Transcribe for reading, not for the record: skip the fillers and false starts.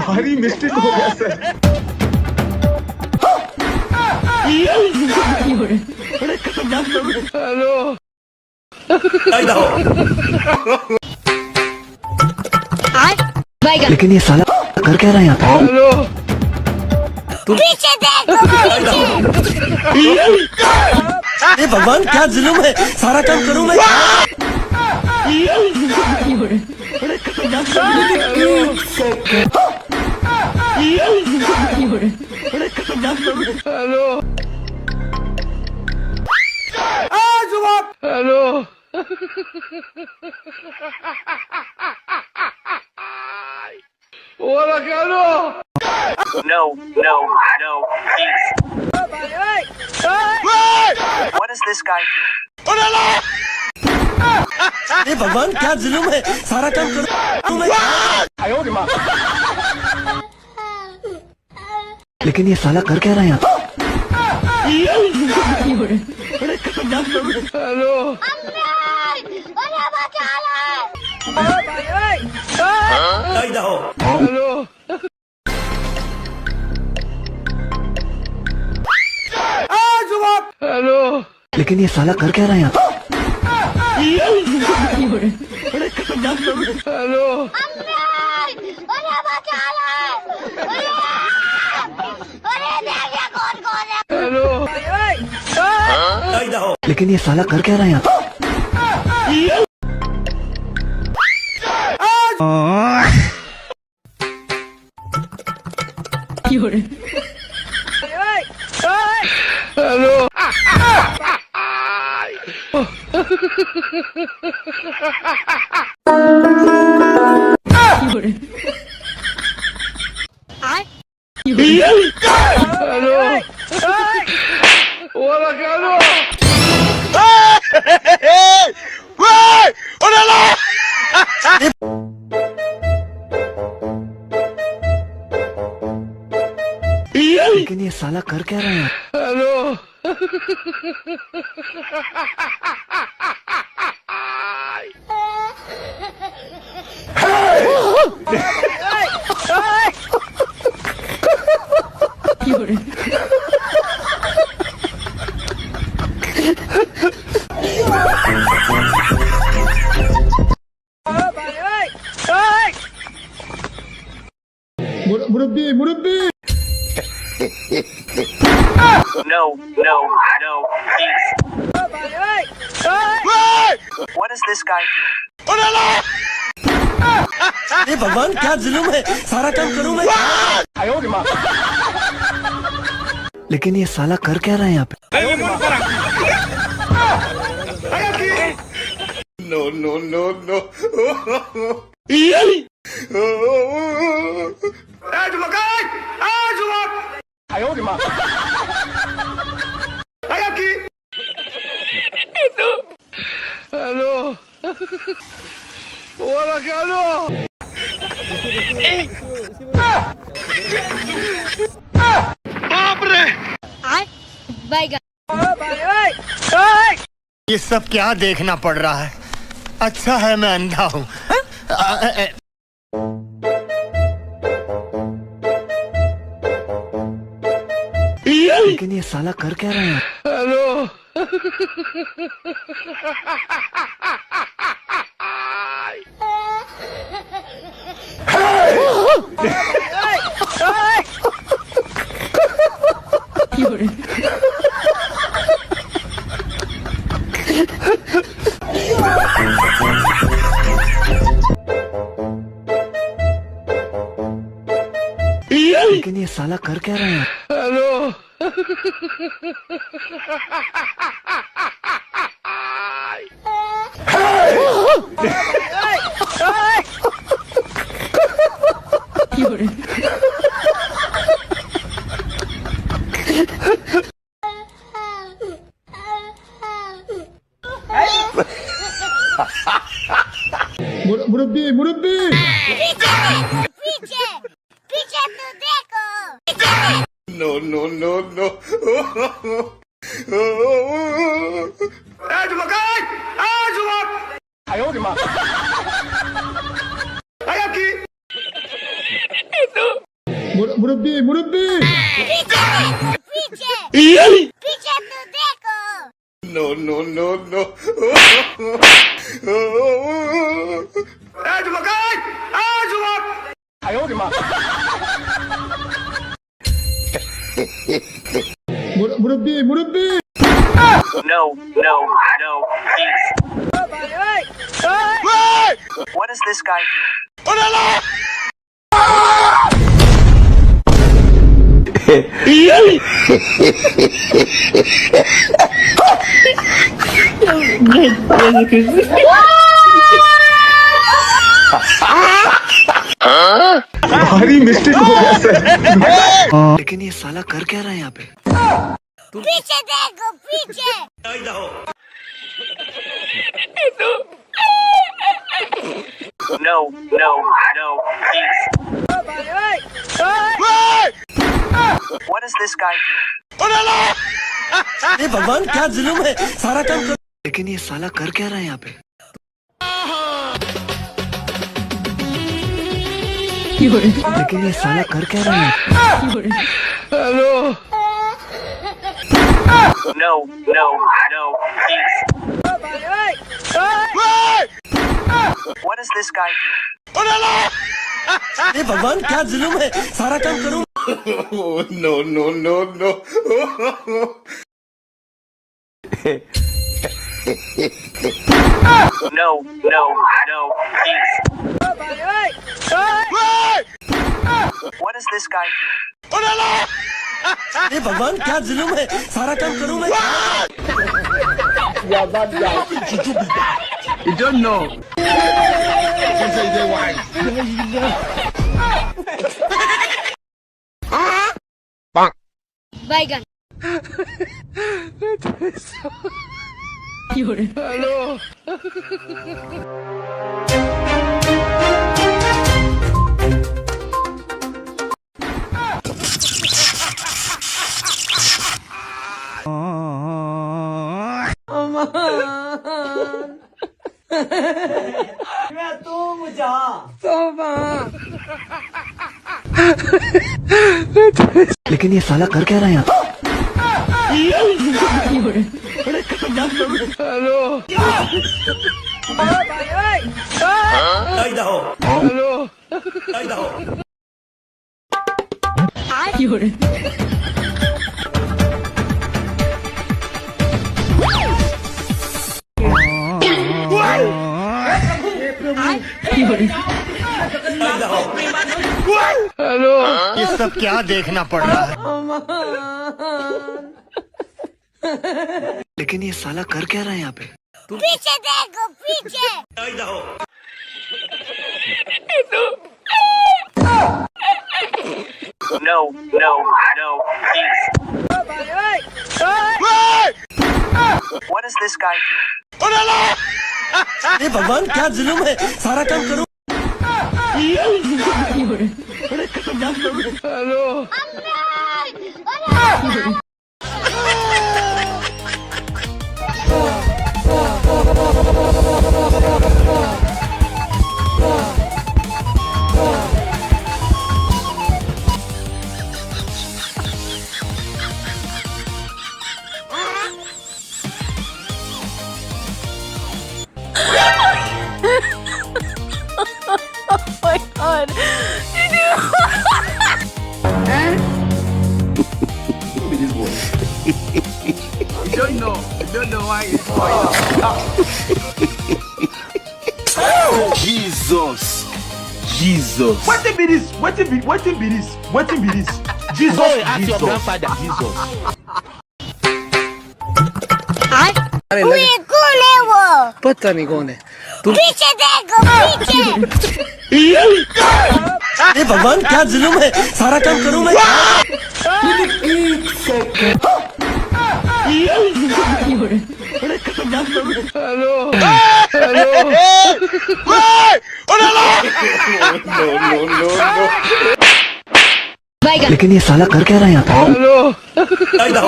भारी मिस्टेक हो गया सर। बड़े खतरनाक लोग हैं। हेलो लेकिन ये साला कर क्या रहा है यहाँ पे? हेलो पीछे देखो अरे भगवान क्या जुल्म है, सारा काम करूँ मैं। बड़े खतरनाक लोग हैं। बड़े खतरनाक लोग हैं। Hello hello Hola, Carlos! No, please. What is this guy doing? अरे भगवान क्या जुल्म है, सारा काम करूँ मैं। लेकिन ये साला कर क्या रहा है यहाँ पे? बड़े खतरनाक लोग हैं। हेलो हेलो हेलो लेकिन ये साला कर क्या रहा है यहाँ पे? बड़े खतरनाक लोग हैं। हेलो हेलो लेकिन ये साला कर क्या रहा है यहाँ पे? Hello hello Hola, Carlos! लेकिन ये साला कर क्या रहा है यहाँ पे? हेलो मुरब्बी मुरब्बी No, please. What is this guy doing? अरे भगवान क्या जुल्म है, सारा काम करूँ मैं। लेकिन ये साला कर क्या रहा है यहाँ पे? Hello Hola, Carlos! ये सब क्या देखना पड़ रहा है? अच्छा है मैं अंधा हूँ। लेकिन ये साला कर क्या रहा है यहाँ पे? हेलो लेकिन ये साला कर क्या रहा है यहाँ पे? हेलो मुरब्बी मुरब्बी पीछे पीछे तो देखो No. मुरब्बी मुरब्बी पीछे देखो पीछे तो देखो No, no, no, no. मुरब्बी मुरब्बी No, no, no, please. What is this guy doing? लेकिन ये साला कर क्या रहा है यहाँ पे? पीछे देखो पीछे No, no, no, please. What is this guy doing? अरे भगवान क्या जुल्म है, सारा काम कर। लेकिन ये साला कर क्या रहा है यहाँ पे? लेकिन ये साला कर क्या रहा है? Hello No, no, no, please. What is this guy doing? अरे भगवान क्या जुल्म है, सारा काम करूँ। Oh, no, no, no, no. No, no, no, please. What is this guy doing? अरे भगवान क्या जुल्म है, सारा काम करूँ मैं। You don't know. This is the one. बैगन हेलो लेकिन ये साला कर क्या रहा है यहाँ? हेलो हेलो हेलो ये सब क्या देखना पड़ रहा है? लेकिन ये साला कर क्या रहा है यहाँ पे? पीछे देखो पीछे No, no, no, please. What is this guy doing? अरे भगवान क्या जुल्म है, सारा काम करूँ। Hello Jesus. Jesus. Wetin be this? Wetin be this? Wetin be this? Jesus. Go ask your grandfather. Jesus. कोई कौन है वो पता नहीं कौन है। पीछे देखो पीछे अरे भगवान क्या जुल्म है, सारा काम करूँ मैं। Hello hello No, no, no, no. लेकिन ये साला कर क्या रहा है यहाँ पे? Hello hello